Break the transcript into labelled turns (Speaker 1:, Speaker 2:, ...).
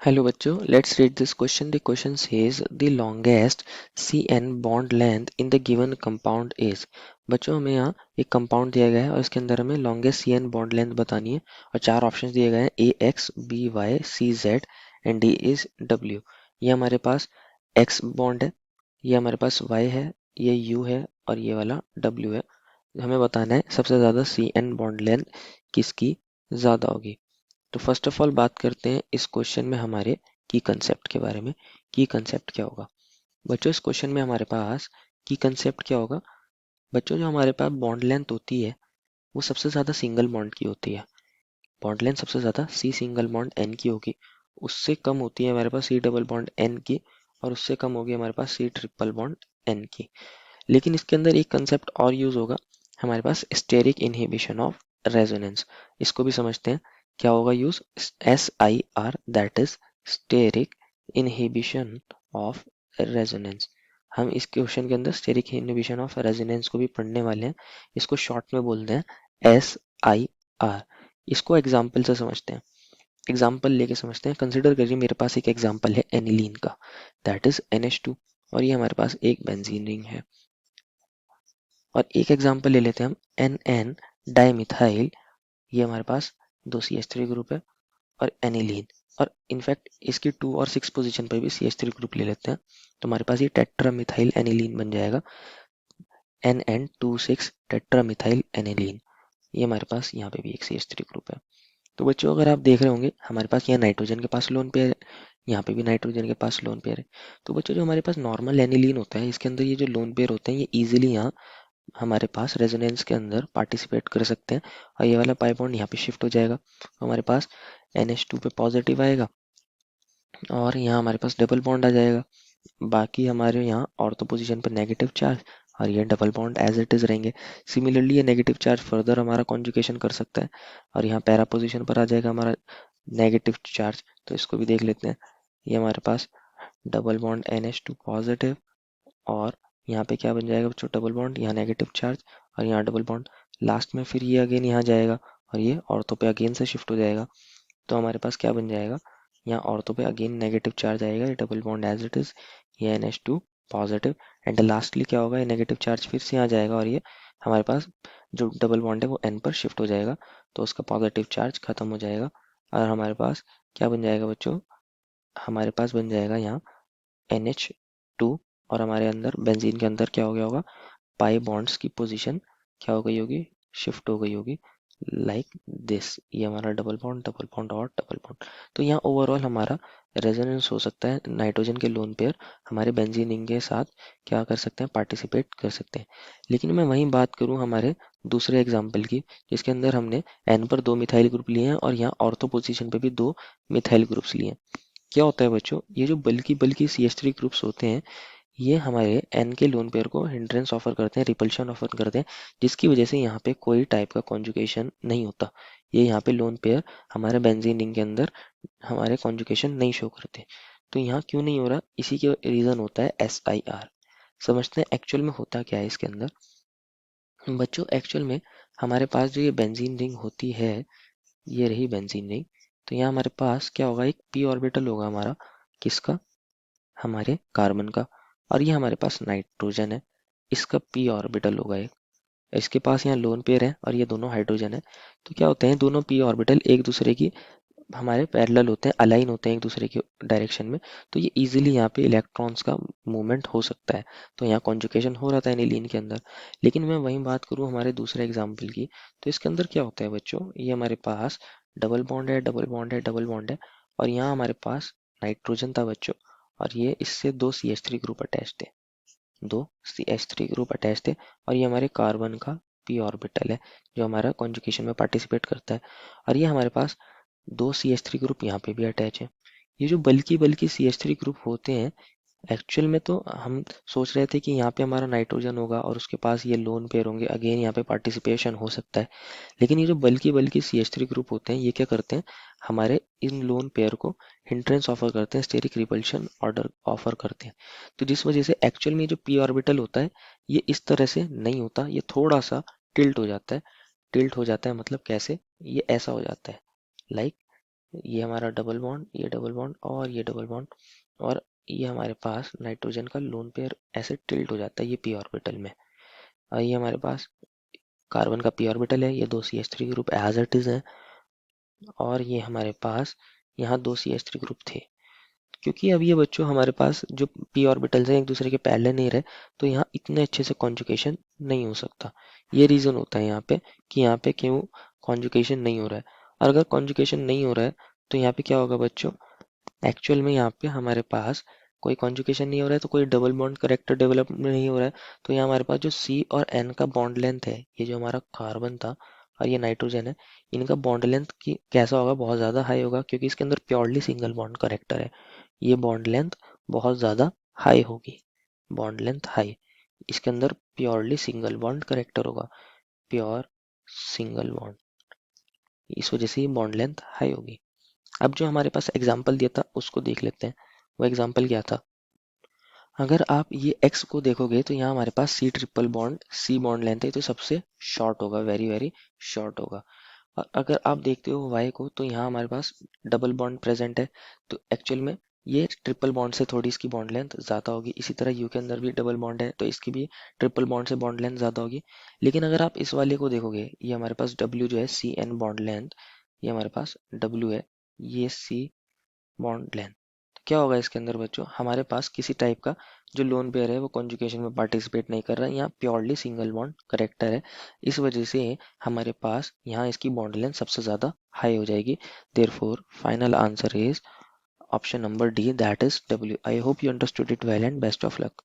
Speaker 1: Hello बच्चों, let's read this question. The question says the longest CN bond length in the given compound is. बच्चों हमें यहाँ एक compound दिया गया है और इसके अंदर हमें लॉन्गेस्ट CN बॉन्ड लेंथ बतानी है और चार ऑप्शंस दिए गए हैं AX, BY, CZ and D is W। ये हमारे पास X बॉन्ड है, ये हमारे पास Y है, ये U है और ये वाला W है। हमें बताना है सबसे ज़्यादा CN बॉन्ड लेंथ किसकी ज़्यादा होगी। तो फर्स्ट ऑफ ऑल बात करते हैं इस क्वेश्चन में हमारे की कंसेप्ट के बारे में। की कंसेप्ट क्या होगा बच्चों? इस क्वेश्चन में हमारे पास की कंसेप्ट क्या होगा बच्चों? जो हमारे पास बॉन्ड लेंथ होती है वो सबसे ज़्यादा सिंगल बॉन्ड की होती है। बॉन्ड लेंथ सबसे ज़्यादा सी सिंगल बॉन्ड एन की होगी, उससे कम होती है हमारे पास सी डबल बॉन्ड एन की, और उससे कम होगी हमारे पास सी ट्रिपल बॉन्ड एन की। लेकिन इसके अंदर एक कंसेप्ट और यूज होगा हमारे पास, स्टेरिक इनहिबिशन ऑफ रेजोनेंस। इसको भी समझते हैं क्या होगा use. SIR, that is steric inhibition of resonance. हम इस क्वेश्चन के अंदर स्टेरिक इनहिबिशन ऑफ रेजोनेंस को भी पढ़ने वाले हैं। इसको शॉर्ट में बोलते हैं SIR। इसको एग्जाम्पल से समझते हैं, एग्जाम्पल लेके समझते हैं। कंसिडर करिए मेरे पास एक एग्जाम्पल है एनिलीन का, दैट इज NH2, और ये हमारे पास एक बेंजीन रिंग है। और एक एग्जांपल ले लेते हैं हम एन एन डाइमिथाइल, ये हमारे पास दो CH3 ग्रुप है, और एनिलीन, और इनफैक्ट इसकी 2 और 6 पोजीशन पर भी CH3 ग्रुप ले लेते हैं, तो हमारे पास ये टेट्रामिथाइल एनिलीन बन जाएगा। NN26 टेट्रामिथाइल एनिलीन, ये हमारे पास यहाँ पे भी एक CH3 ग्रुप है। तो बच्चों अगर आप देख रहे होंगे हमारे पास यहाँ नाइट्रोजन के पास लोन पेयर है, यहाँ पे भी नाइट्रोजन के पास लोन पेयर है। तो बच्चों जो हमारे पास नॉर्मल एनिलीन होता है इसके अंदर ये जो लोन पेयर होते हैं ये इजीली यहाँ हमारे पास रेजोनेंस के अंदर पार्टिसिपेट कर सकते हैं, और ये वाला पाई बॉन्ड यहाँ पे शिफ्ट हो जाएगा। हमारे पास NH2 पे पॉजिटिव आएगा और यहाँ हमारे पास डबल बॉन्ड आ जाएगा। बाकी हमारे यहाँ ऑर्थो पोजीशन पर नेगेटिव चार्ज, और ये double bond as it is रहेंगे। सिमिलरली ये नेगेटिव चार्ज फर्दर हमारा कॉन्जुगेशन कर सकता है, और यहाँ पैरा पोजीशन पर आ जाएगा हमारा नेगेटिव चार्ज। तो इसको भी देख लेते हैं। ये हमारे पास डबल बॉन्ड NH2 पॉजिटिव, और यहाँ पे क्या बन जाएगा बच्चों, डबल बॉन्ड, यहाँ नेगेटिव चार्ज और यहाँ डबल बॉन्ड। लास्ट में फिर ये अगेन यहाँ जाएगा और ये ऑर्थो पे अगेन से शिफ्ट हो जाएगा। तो हमारे पास क्या बन जाएगा, यहाँ ऑर्थो पे अगेन नेगेटिव चार्ज आएगा, ये double bond as it is, ये NH2 पॉजिटिव, एंड लास्टली क्या होगा, ये नेगेटिव चार्ज फिर से यहाँ जाएगा और ये हमारे पास जो डबल बॉन्ड है वो N पर शिफ्ट हो जाएगा, तो उसका पॉजिटिव चार्ज खत्म हो जाएगा। और हमारे पास क्या बन जाएगा बच्चों, हमारे पास बन जाएगा यहाँ NH2, और हमारे अंदर बेंजीन के अंदर क्या हो गया होगा, पाई बॉन्ड्स की पोजीशन क्या हो गई होगी, शिफ्ट हो गई होगी, लाइक दिस। ये हमारा डबल बॉन्ड और डबल बॉन्ड। तो यहाँ ओवरऑल हमारा रेजोनेंस हो सकता है, नाइट्रोजन के लोन पेयर हमारे बेंजीन रिंग के साथ क्या कर सकते हैं, पार्टिसिपेट कर सकते हैं। लेकिन मैं वहीं बात करूँ हमारे दूसरे एग्जाम्पल की, जिसके अंदर हमने N पर 2 मिथाइल ग्रुप लिए हैं और यहाँ ऑर्थो पोजीशन पे भी 2 मिथाइल ग्रुप्स लिए हैं। क्या होता है बच्चों, ये जो बल्कि बल्कि CH3 ग्रुप्स होते हैं ये हमारे एन के लोन पेयर को हिंड्रेंस ऑफर करते हैं, रिपल्शन ऑफर करते हैं, जिसकी वजह से यहाँ पे कोई टाइप का कॉन्जुगेशन नहीं होता। ये यहाँ पे लोन पेयर हमारे बेंजीन रिंग के अंदर हमारे कॉन्जुगेशन नहीं शो करते। तो यहाँ क्यों नहीं हो रहा, इसी के रीज़न होता है SIR। समझते हैं एक्चुअल में होता क्या है इसके अंदर। बच्चों एक्चुअल में हमारे पास जो ये बेंजीन रिंग होती है, ये रही बेंजीन रिंग। तो यहाँ हमारे पास क्या होगा, एक p ऑर्बिटल होगा हमारा, किसका, हमारे कार्बन का, और ये हमारे पास नाइट्रोजन है, इसका p ऑर्बिटल होगा एक। इसके पास यहाँ लोन पेयर है और ये दोनों हाइड्रोजन है। तो क्या होते हैं, दोनों p ऑर्बिटल एक दूसरे की हमारे पैरेलल होते हैं, अलाइन होते हैं एक दूसरे के डायरेक्शन में। तो ये इजीली यहाँ पे इलेक्ट्रॉन्स का मूवमेंट हो सकता है। तो यहाँ कॉन्जुगेशन हो रहा था एनिलीन के अंदर। लेकिन मैं वहीं बात करूँ हमारे दूसरे एग्जाम्पल की, तो इसके अंदर क्या होता है बच्चों, ये हमारे पास डबल बॉन्ड है, डबल बॉन्ड है, डबल बॉन्ड है, और यहाँ हमारे पास नाइट्रोजन था बच्चों, और ये इससे 2 CH3 ग्रुप अटैच थे, 2 CH3 ग्रुप अटैच थे, और ये हमारे कार्बन का p ऑर्बिटल है जो हमारा कॉन्जुगेशन में पार्टिसिपेट करता है। और ये हमारे पास 2 CH3 ग्रुप यहाँ पे भी अटैच है। ये जो बल्कि बल्कि CH3 ग्रुप होते हैं, एक्चुअल में तो हम सोच रहे थे कि यहाँ पे हमारा नाइट्रोजन होगा और उसके पास ये लोन पेयर होंगे, अगेन यहाँ पे पार्टिसिपेशन हो सकता है। लेकिन ये जो बल्कि बल्कि CH3 ग्रुप होते हैं ये क्या करते हैं, हमारे इन लोन पेयर को हिंड्रेंस ऑफर करते हैं, स्टेरिक रिपल्शन ऑर्डर ऑफर करते हैं। तो जिस वजह से एक्चुअल में जो p ऑर्बिटल होता है ये इस तरह से नहीं होता, ये थोड़ा सा टिल्ट हो जाता है। टिल्ट हो जाता है मतलब कैसे, ये ऐसा हो जाता है, लाइक ये हमारा डबल बॉन्ड, ये डबल बॉन्ड और ये डबल बॉन्ड, और ये हमारे पास नाइट्रोजन का लोन पेयर ऐसे टिल्ट हो जाता है ये पी ऑर्बिटल में। और ये हमारे पास कार्बन का पी ऑर्बिटल है, ये दो C H three group as it is है, और ये हमारे पास यहाँ दो सी एच थ्री ग्रुप थे। क्योंकि अब ये बच्चों हमारे पास जो पी ऑर्बिटल्स हैं एक दूसरे के पैरेलल नहीं रहे, तो यहाँ इतने अच्छे से कॉन्जुगेशन नहीं हो सकता। ये रीज़न होता है यहाँ पे कि यहाँ पे क्यों कॉन्जुगेशन नहीं हो रहा है। और अगर कॉन्जुगेशन नहीं हो रहा है तो यहाँ पे क्या होगा बच्चों, एक्चुअल में यहाँ पे हमारे पास कोई कॉन्जुगेशन नहीं हो रहा है, तो कोई डबल बॉन्ड करेक्टर डेवलप नहीं हो रहा है। तो यहाँ हमारे पास जो सी और एन का बॉन्ड लेंथ है, ये जो हमारा कार्बन था और ये नाइट्रोजन है, इनका बॉन्ड लेंथ की कैसा होगा, बहुत ज़्यादा हाई होगा, क्योंकि इसके अंदर प्योरली सिंगल बॉन्ड करेक्टर है। ये बॉन्ड लेंथ बहुत ज़्यादा हाई होगी, बॉन्ड लेंथ हाई, इसके अंदर प्योरली सिंगल बॉन्ड करेक्टर होगा, प्योर सिंगल बॉन्ड, इस वजह से ये बॉन्ड लेंथ हाई होगी। अब जो हमारे पास एग्जाम्पल दिया था उसको देख लेते हैं। वो एग्जाम्पल क्या था, अगर आप ये एक्स को देखोगे तो यहाँ हमारे पास सी ट्रिपल बॉन्ड, सी बॉन्ड लेंथ है तो सबसे शॉर्ट होगा, वेरी वेरी शॉर्ट होगा। और अगर आप देखते हो वाई को तो यहाँ हमारे पास डबल बॉन्ड प्रेजेंट है, तो एक्चुअल में ये ट्रिपल बॉन्ड से थोड़ी इसकी बॉन्ड लेंथ ज़्यादा होगी। इसी तरह यू के अंदर भी डबल बॉन्ड है तो इसकी भी ट्रिपल बॉन्ड से बॉन्ड लेंथ ज़्यादा होगी। लेकिन अगर आप इस वाले को देखोगे, ये हमारे पास डब्ल्यू जो है सी एन बॉन्ड लेंथ, ये हमारे पास डब्ल्यू है, ये सी बॉन्ड लेंथ, तो क्या होगा इसके अंदर बच्चों, हमारे पास किसी टाइप का जो लोन पेयर है वो कॉन्जुगेशन में पार्टिसिपेट नहीं कर रहा है, यहाँ प्योरली सिंगल बॉन्ड करेक्टर है। इस वजह से हमारे पास यहाँ इसकी बॉन्ड लेंथ सबसे ज़्यादा हाई हो जाएगी। Therefore final answer is option number D, that is W. I hope you understood it well and best of luck.